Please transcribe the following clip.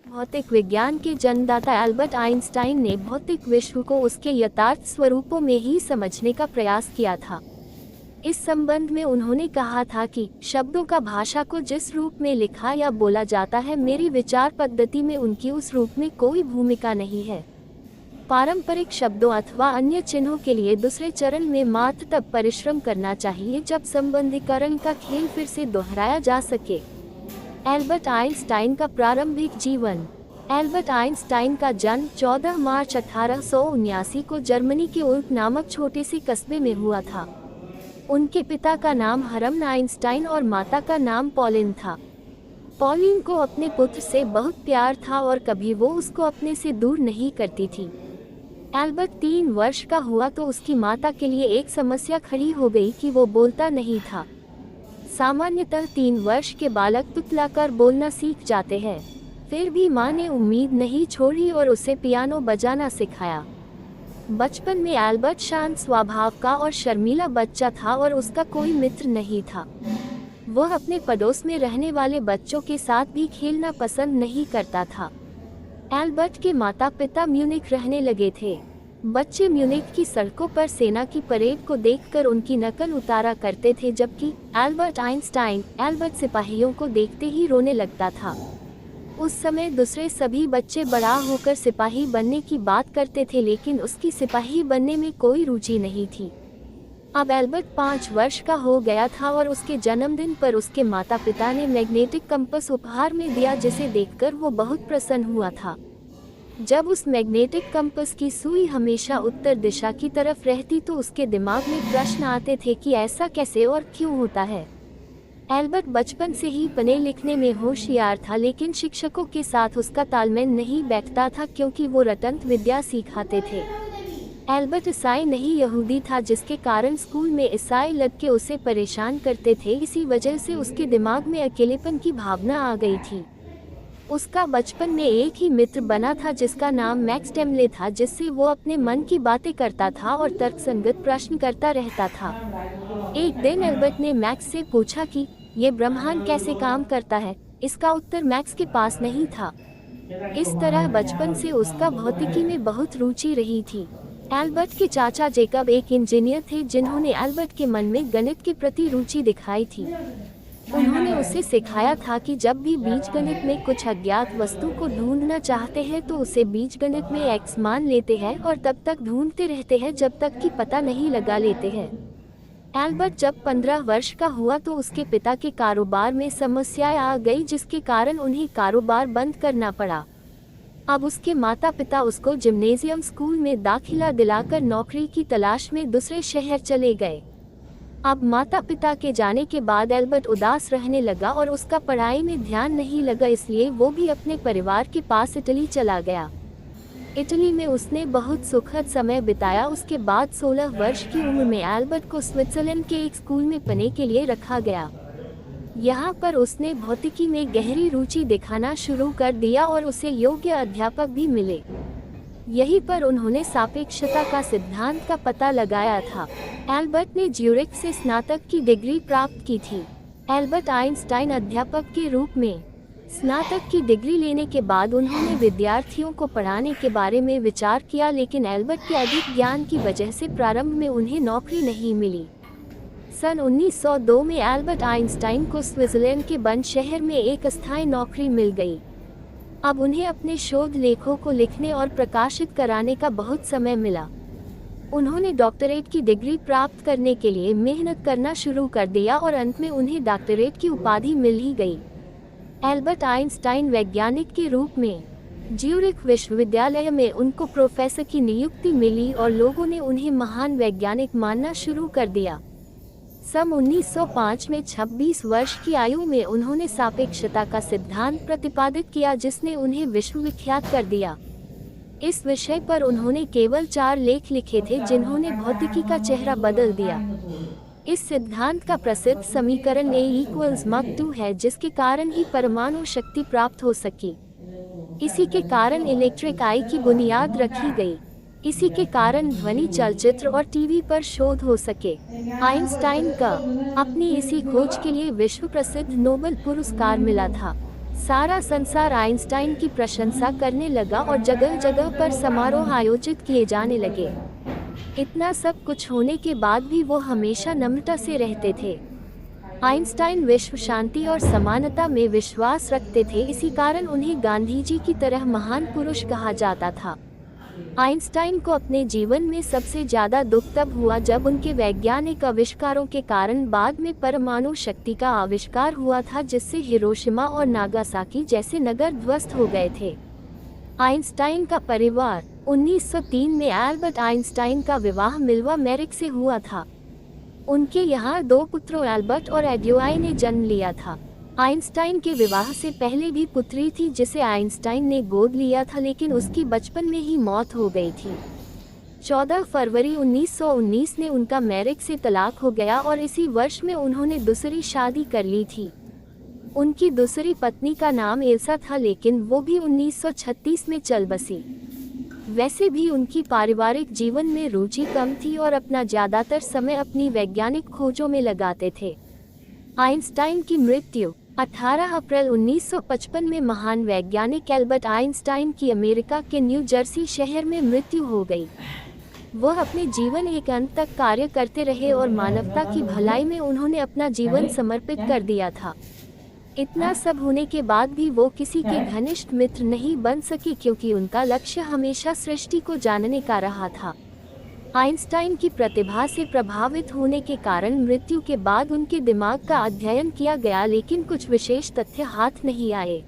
भौतिक विज्ञान के जन्मदाता एल्बर्ट आइंस्टाइन ने भौतिक विश्व को उसके यथार्थ स्वरूपों में ही समझने का प्रयास किया था। इस संबंध में उन्होंने कहा था कि शब्दों का भाषा को जिस रूप में लिखा या बोला जाता है, मेरी विचार पद्धति में उनकी उस रूप में कोई भूमिका नहीं है। पारंपरिक शब्दों अथवा अन्य चिन्हों के लिए दूसरे चरण में मात्र तब परिश्रम करना चाहिए जब संबंधीकरण का खेल फिर से दोहराया जा सके। एल्बर्ट आइंस्टाइन का प्रारंभिक जीवन। एल्बर्ट आइंस्टाइन का जन्म 14 मार्च 1879 को जर्मनी के उल्म नामक छोटे से कस्बे में हुआ था। उनके पिता का नाम हरमन आइंस्टाइन और माता का नाम पॉलिन था। पॉलिन को अपने पुत्र से बहुत प्यार था और कभी वो उसको अपने से दूर नहीं करती थी। एल्बर्ट 3 वर्ष का हुआ तो उसकी माता के लिए एक समस्या खड़ी हो गई कि वो बोलता नहीं था। सामान्यतः 3 वर्ष के बालक तुतलाकर बोलना सीख जाते हैं। फिर भी माँ ने उम्मीद नहीं छोड़ी और उसे पियानो बजाना सिखाया। बचपन में एल्बर्ट शांत स्वभाव का और शर्मीला बच्चा था और उसका कोई मित्र नहीं था। वह अपने पड़ोस में रहने वाले बच्चों के साथ भी खेलना पसंद नहीं करता था। एल्बर्ट के माता पिता म्यूनिख रहने लगे थे। बच्चे म्यूनिख की सड़कों पर सेना की परेड को देखकर उनकी नकल उतारा करते थे, जबकि एल्बर्ट आइंस्टाइन एल्बर्ट सिपाहियों को देखते ही रोने लगता था। उस समय दूसरे सभी बच्चे बड़ा होकर सिपाही बनने की बात करते थे, लेकिन उसकी सिपाही बनने में कोई रुचि नहीं थी। अब एल्बर्ट 5 वर्ष का हो गया था और उसके जन्मदिन पर उसके माता पिता ने मैग्नेटिक कंपास उपहार में दिया, जिसे देखकर वो बहुत प्रसन्न हुआ था। जब उस मैग्नेटिक कंपास की सुई हमेशा उत्तर दिशा की तरफ रहती तो उसके दिमाग में प्रश्न आते थे कि ऐसा कैसे और क्यों होता है। एल्बर्ट बचपन से ही पढ़ने लिखने में होशियार था, लेकिन शिक्षकों के साथ उसका तालमेल नहीं बैठता था क्योंकि वो रटंत विद्या सिखाते थे। एल्बर्ट ईसाई नहीं यहूदी था, जिसके कारण स्कूल में ईसाई लड़के उसे परेशान करते थे। इसी वजह से उसके दिमाग में अकेलेपन की भावना आ गई थी। उसका बचपन में एक ही मित्र बना था जिसका नाम मैक्स टेम्ले था, जिससे वो अपने मन की बातें करता था और तर्कसंगत प्रश्न करता रहता था। एक दिन एल्बर्ट ने मैक्स से पूछा कि ये ब्रह्मांड कैसे काम करता है। इसका उत्तर मैक्स के पास नहीं था। इस तरह बचपन से उसका भौतिकी में बहुत रुचि रही थी। एल्बर्ट के चाचा जेकब एक इंजीनियर थे, जिन्होंने एल्बर्ट के मन में गणित के प्रति रुचि दिखाई थी। उन्होंने उसे सिखाया था कि जब भी बीजगणित में कुछ अज्ञात वस्तु को ढूंढना चाहते हैं तो उसे बीजगणित में x मान लेते हैं और तब तक ढूंढते रहते हैं जब तक कि पता नहीं लगा लेते हैं। एल्बर्ट जब 15 वर्ष का हुआ तो उसके पिता के कारोबार में समस्याएं आ गई, जिसके कारण उन्हें कारोबार बंद करना पड़ा। अब उसके माता पिता उसको जिम्नेजियम स्कूल में दाखिला दिलाकर नौकरी की तलाश में दूसरे शहर चले गए। अब माता पिता के जाने के बाद एल्बर्ट उदास रहने लगा और उसका पढ़ाई में ध्यान नहीं लगा, इसलिए वो भी अपने परिवार के पास इटली चला गया। इटली में उसने बहुत सुखद समय बिताया। उसके बाद 16 वर्ष की उम्र में एल्बर्ट को स्विट्जरलैंड के एक स्कूल में पढ़ने के लिए रखा गया। यहाँ पर उसने भौतिकी में गहरी रुचि दिखाना शुरू कर दिया और उसे योग्य अध्यापक भी मिले। यहीं पर उन्होंने सापेक्षता का सिद्धांत का पता लगाया था। एल्बर्ट ने ज्यूरिख से स्नातक की डिग्री प्राप्त की थी। एल्बर्ट आइंस्टाइन अध्यापक के रूप में स्नातक की डिग्री लेने के बाद उन्होंने विद्यार्थियों को पढ़ाने के बारे में विचार किया, लेकिन एल्बर्ट के अधिक ज्ञान की वजह से प्रारंभ में उन्हें नौकरी नहीं मिली। सन 1902 में एल्बर्ट आइंस्टाइन को स्विट्जरलैंड के बर्न शहर में एक अस्थायी नौकरी मिल गई। अब उन्हें अपने शोध लेखों को लिखने और प्रकाशित कराने का बहुत समय मिला। उन्होंने डॉक्टरेट की डिग्री प्राप्त करने के लिए मेहनत करना शुरू कर दिया और अंत में उन्हें डॉक्टरेट की उपाधि मिल ही गई। एल्बर्ट आइंस्टाइन वैज्ञानिक के रूप में ज्यूरिख विश्वविद्यालय में उनको प्रोफेसर की नियुक्ति मिली और लोगों ने उन्हें महान वैज्ञानिक मानना शुरू कर दिया। सन 1905 में 26 वर्ष की आयु में उन्होंने सापेक्षता का सिद्धांत प्रतिपादित किया, जिसने उन्हें विश्वविख्यात कर दिया। इस विषय पर उन्होंने केवल 4 लेख लिखे थे, जिन्होंने भौतिकी का चेहरा बदल दिया। इस सिद्धांत का प्रसिद्ध समीकरण A=2 है, जिसके कारण ही परमाणु शक्ति प्राप्त हो सकी। इसी के कारण इलेक्ट्रिक आई की बुनियाद रखी गई। इसी के कारण ध्वनि, चलचित्र और टीवी पर शोध हो सके। आइंस्टाइन का अपनी इसी खोज के लिए विश्व प्रसिद्ध नोबेल पुरस्कार मिला था। सारा संसार आइंस्टाइन की प्रशंसा करने लगा और जगह जगह पर समारोह आयोजित किए जाने लगे। इतना सब कुछ होने के बाद भी वो हमेशा नम्रता से रहते थे। आइंस्टाइन विश्व शांति और समानता में विश्वास रखते थे, इसी कारण उन्हें गांधी जी की तरह महान पुरुष कहा जाता था। आइंस्टाइन को अपने जीवन में सबसे ज़्यादा दुख तब हुआ जब उनके वैज्ञानिक आविष्कारों के कारण बाद में परमाणु शक्ति का आविष्कार हुआ था, जिससे हिरोशिमा और नागासाकी जैसे नगर ध्वस्त हो गए थे। आइंस्टाइन का परिवार 1903 में एल्बर्ट आइंस्टाइन का विवाह मिल्वा मेरिक से हुआ था। उनके यहाँ 2 पुत्रों एल्बर्ट और एडोआई ने जन्म लिया था। आइंस्टाइन के विवाह से पहले भी पुत्री थी जिसे आइंस्टाइन ने गोद लिया था, लेकिन उसकी बचपन में ही मौत हो गई थी। 14 फरवरी 1919 में उनका मेरिक से तलाक हो गया और इसी वर्ष में उन्होंने दूसरी शादी कर ली थी। उनकी दूसरी पत्नी का नाम एल्सा था, लेकिन वो भी 1936 में चल बसी। वैसे भी उनकी पारिवारिक जीवन में रुचि कम थी और अपना ज़्यादातर समय अपनी वैज्ञानिक खोजों में लगाते थे। आइंस्टाइन की मृत्यु 18 अप्रैल 1955 में महान वैज्ञानिक एल्बर्ट आइंस्टाइन की अमेरिका के न्यू जर्सी शहर में मृत्यु हो गई। वह अपने जीवन एक अंत तक कार्य करते रहे और मानवता की भलाई में उन्होंने अपना जीवन समर्पित कर दिया था। इतना सब होने के बाद भी वो किसी के घनिष्ठ मित्र नहीं बन सके, क्योंकि उनका लक्ष्य हमेशा सृष्टि को जानने का रहा था। आइंस्टाइन की प्रतिभा से प्रभावित होने के कारण मृत्यु के बाद उनके दिमाग का अध्ययन किया गया, लेकिन कुछ विशेष तथ्य हाथ नहीं आए।